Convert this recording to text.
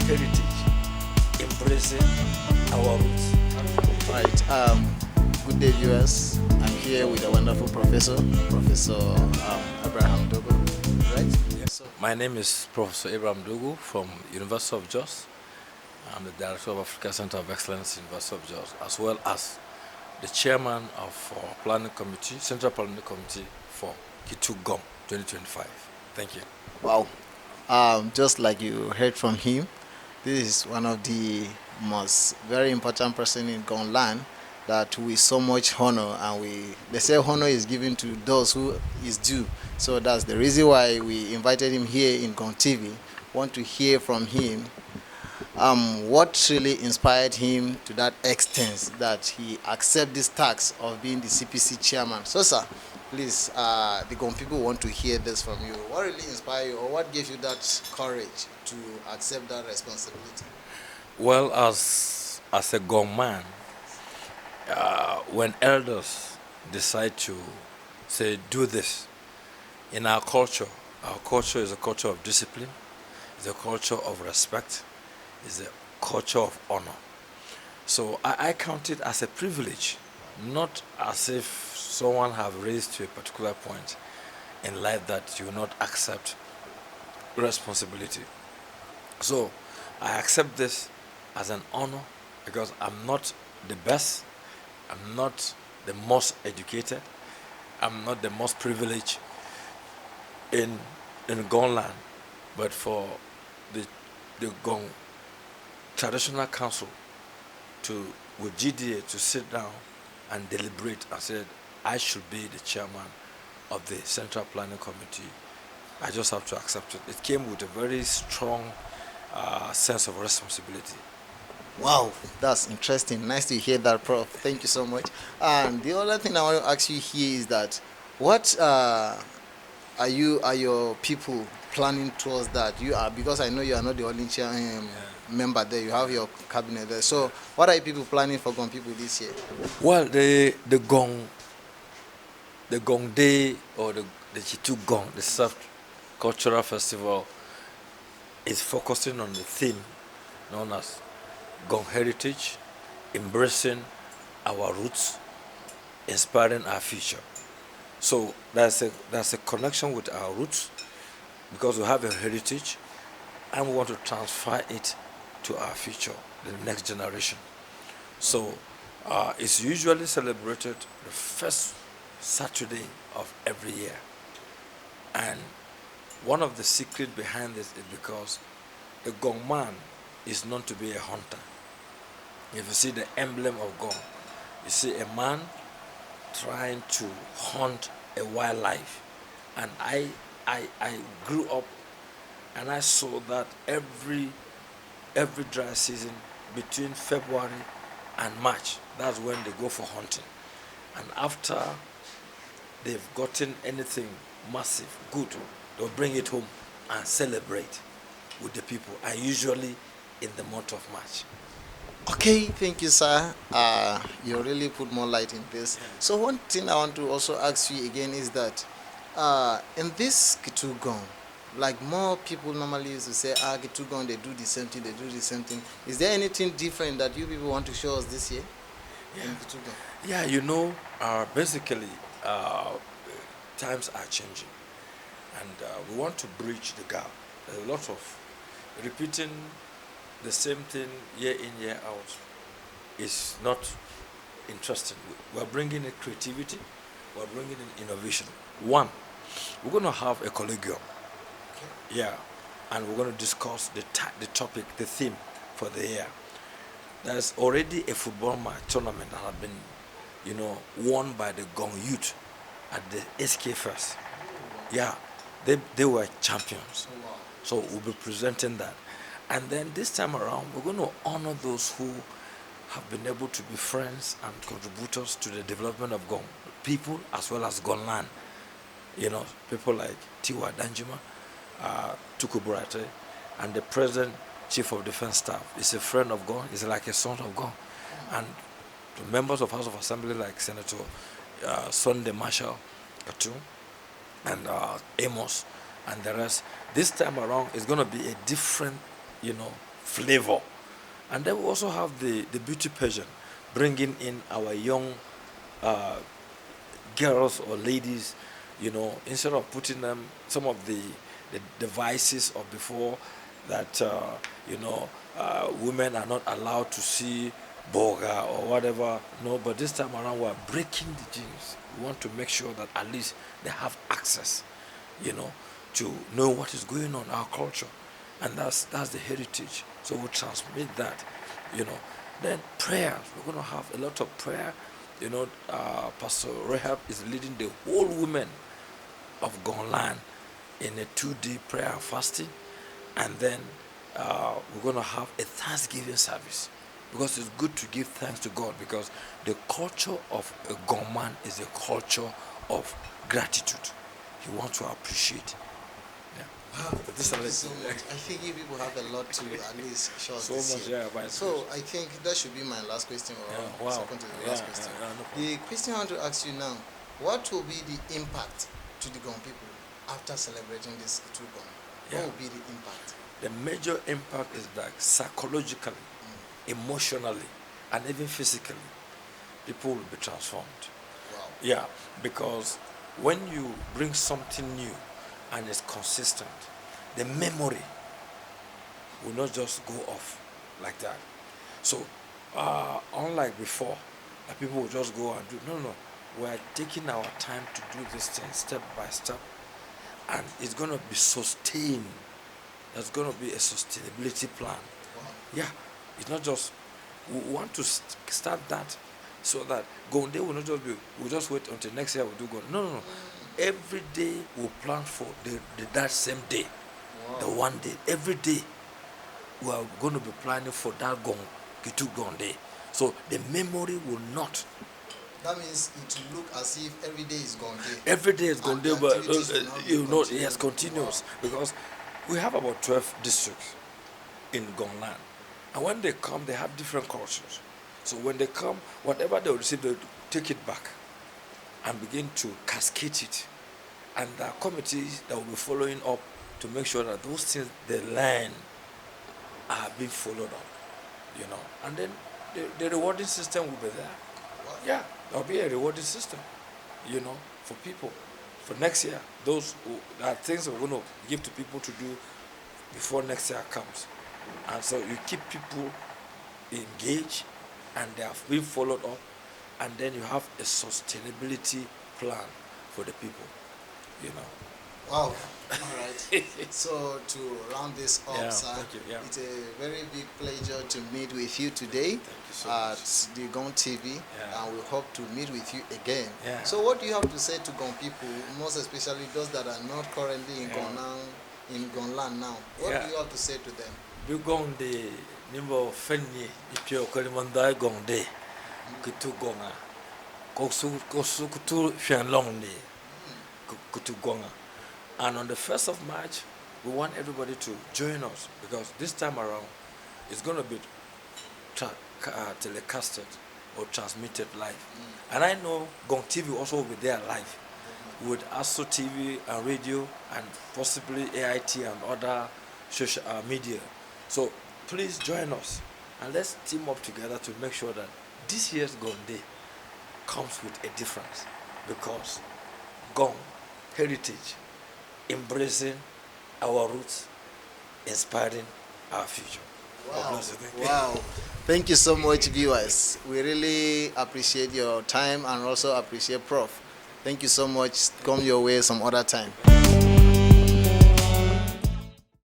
heritage, embracing our roots. Right. Good day, viewers. I'm here with a wonderful professor, Professor Abraham Dogo. Right. So, My name is Professor Abraham Dogo from University of Jos. I'm the Director of Africa Center of Excellence, University of Jos, as well as the Chairman of Planning Committee, Central Planning Committee for Kitu Gom 2025. Thank you. wow. Just like you heard from him, this is one of the most very important person in Gonland that we so much honor, and they say honor is given to those who is due. So that's the reason why we invited him here in Gon TV. Want to hear from him what really inspired him to that extent that he accept this task of being the CPC chairman. So, sir, please, the Gon people want to hear this from you. What really inspired you, or what gave you that courage to accept that responsibility? Well, as a Gom man, when elders decide to say, do this, in our culture is a culture of discipline, it's a culture of respect, it's a culture of honor. So I count it as a privilege, not as if someone have raised to a particular point in life that you will not accept responsibility. So I accept this as an honor because I'm not the best, I'm not the most educated, I'm not the most privileged in Gonland, but for the Gong Traditional Council with GDA to sit down and deliberate and said I should be the chairman of the Central Planning Committee, I just have to accept it. It came with a very strong sense of responsibility. Wow, that's interesting. Nice to hear that, Prof. Thank you so much. And the other thing I want to ask you here is that what are your people planning towards that? You are, because I know you are not the only member there. You have your cabinet there. So what are people planning for Gong people this year? Well, the Gong Day, or the Chitu Gong, the South Cultural Festival, is focusing on the theme known as Gong Heritage, embracing our roots, inspiring our future. So there's a connection with our roots because we have a heritage and we want to transfer it to our future, the next generation. So it's usually celebrated the first Saturday of every year. And one of the secrets behind this is because the Gong man is known to be a hunter. If you see the emblem of Gong, you see a man trying to hunt a wildlife. And I grew up and I saw that every dry season between February and March, that's when they go for hunting. And after they've gotten anything massive, good, they'll bring it home and celebrate with the people, and usually in the month of March. Okay, thank you, sir. You really put more light in this. So one thing I want to also ask you again is that in this Kitugong, like more people normally used to say, Kitugong, they do the same thing, they do the same thing. Is there anything different that you people want to show us this year in Kitugong? Yeah, basically, times are changing, and we want to bridge the gap. There's a lot of repeating the same thing year in, year out is not interesting. We're bringing in creativity, we're bringing in innovation. One, we're going to have a collegium. Okay. Yeah, and we're going to discuss the topic, the theme for the year. There's already a football match tournament that has been, won by the Gong youth at the SK First. Yeah, they were champions. So we'll be presenting that. And then this time around, we're going to honor those who have been able to be friends and contributors to the development of Gong people as well as Gonland. People like Tiwa Danjuma, Tuku Burate, and the present Chief of Defense Staff is a friend of Gong, is like a son of Gong. And the members of House of Assembly like Senator Sunday Marshall Katu and Amos and the rest. This time around is going to be a different, flavor. And then we also have the beauty pageant, bringing in our young uh, girls or ladies, instead of putting them some of the devices of before that, women are not allowed to see boga or whatever. No, but this time around we're breaking the genes. We want to make sure that at least they have access, to know what is going on in our culture. And that's the heritage. So we'll transmit that, you know. Then prayers. We're going to have a lot of prayer. Pastor Rehab is leading the whole women of Gonlan in a 2-day prayer and fasting. And then we're going to have a Thanksgiving service, because it's good to give thanks to God, because the culture of a Gonman is a culture of gratitude. He wants to appreciate. Yeah. But this thank you so much. I think you people have a lot to at least show us so this much, year. yeah. So I think that should be my last question, or wow. second to the last question. No The question I want to ask you now: what will be the impact to the Gon people after celebrating this Itu Gon? What will be the impact? The major impact is that psychologically, emotionally, and even physically, people will be transformed. Wow. Yeah, because when you bring something new and it's consistent, the memory will not just go off like that. So, unlike before, that people will just go and do, no, we are taking our time to do this thing step by step, and it's going to be sustained. There's going to be a sustainability plan. Wow. Yeah, it's not just, we want to start that so that Gonde will not just be, we'll just wait until next year we'll do Gonde. No. Every day we'll plan for that same day. Wow. The one day. Every day we are going to be planning for that Itu Gonde. So the memory will not. That means it will look as if every day is Gonde. Every day is Gonde, but yes, continuous. Wow. Because we have about 12 districts in Gonglan. And when they come, they have different cultures. So when they come, whatever they receive, they take it back and begin to cascade it. And there are committees that will be following up to make sure that those things they learn are being followed up, And then the rewarding system will be there. Yeah, there will be a rewarding system, for people. For next year, those are things we're going to give to people to do before next year comes. And so you keep people engaged, and they have been followed up, and then you have a sustainability plan for the people, Wow. All right. So to round this up, sir, it's a very big pleasure to meet with you today at the Gon TV, and we hope to meet with you again. Yeah. So what do you have to say to Gon people, most especially those that are not currently in Gonlan now? What do you have to say to them? We Gon de nimbo fenni ipio kalimanda Gon de kutu gonga kosu kutu long de kutu gonga. And on the 1st of March, we want everybody to join us, because this time around, it's going to be telecasted or transmitted live. And I know Gong TV also will be there live with ASO TV and radio and possibly AIT and other social media. So please join us and let's team up together to make sure that this year's Gong Day comes with a difference, because Gong heritage, embracing our roots, inspiring our future. Wow. Wow. Thank you so much, viewers. We really appreciate your time and also appreciate Prof. Thank you so much. Come your way some other time.